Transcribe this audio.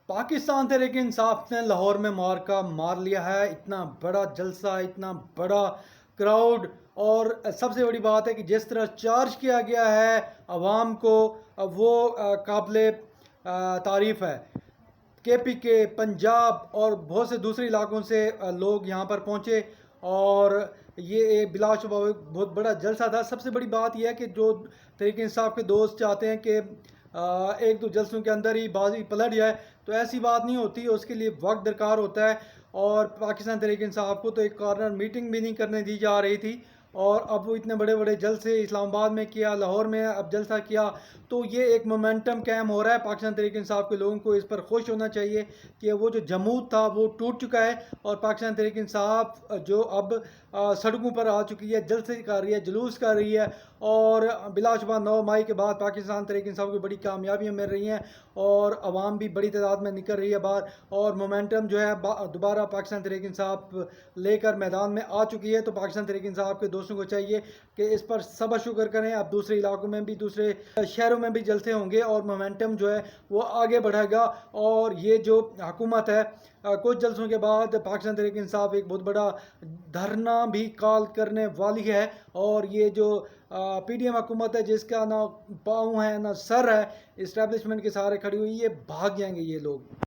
پاکستان تحریک انصاف نے لاہور میں معرکہ مار لیا ہے. اتنا بڑا جلسہ، اتنا بڑا کراؤڈ، اور سب سے بڑی بات ہے کہ جس طرح چارج کیا گیا ہے عوام کو، وہ قابل تعریف ہے. کے پی کے، پنجاب اور بہت سے دوسرے علاقوں سے لوگ یہاں پر پہنچے، اور یہ بلا شبہ بہت بڑا جلسہ تھا. سب سے بڑی بات یہ ہے کہ جو تحریک انصاف کے دوست چاہتے ہیں کہ ایک دو جلسوں کے اندر ہی بازی پلٹ جائے، تو ایسی بات نہیں ہوتی. اس کے لیے وقت درکار ہوتا ہے، اور پاکستان تحریک انصاف کو تو ایک کارنر میٹنگ بھی نہیں کرنے دی جا رہی تھی، اور اب وہ اتنے بڑے بڑے جلسے اسلام آباد میں کیا، لاہور میں اب جلسہ کیا. تو یہ ایک مومنٹم قائم ہو رہا ہے. پاکستان تحریک انصاف کے لوگوں کو اس پر خوش ہونا چاہیے کہ وہ جو جمود تھا وہ ٹوٹ چکا ہے، اور پاکستان تحریک انصاف جو اب سڑکوں پر آ چکی ہے، جلسے کر رہی ہے، جلوس کر رہی ہے، اور بلا شبہ 9 مئی کے بعد پاکستان تحریک انصاف کو بڑی کامیابیاں مل رہی ہیں، اور عوام بھی بڑی تعداد میں نکل رہی ہے باہر، اور مومنٹم جو ہے دوبارہ پاکستان تحریک انصاف لے کر میدان میں آ چکی ہے. تو پاکستان تحریک انصاف کے دوستوں کو چاہیے کہ اس پر صبر شکر کریں. اب دوسرے علاقوں میں بھی، دوسرے شہروں میں بھی جلسے ہوں گے، اور مومنٹم جو ہے وہ آگے بڑھے گا. اور یہ جو حکومت ہے، کچھ جلسوں کے بعد پاکستان تحریک انصاف ایک بہت بڑا دھرنا بھی کال کرنے والی ہے. اور یہ جو پی ڈی ایم حکومت ہے، جس کا نہ پاؤں ہے نہ سر ہے، اسٹیبلشمنٹ کے سہارے کھڑی ہوئی، یہ بھاگ جائیں گے یہ لوگ.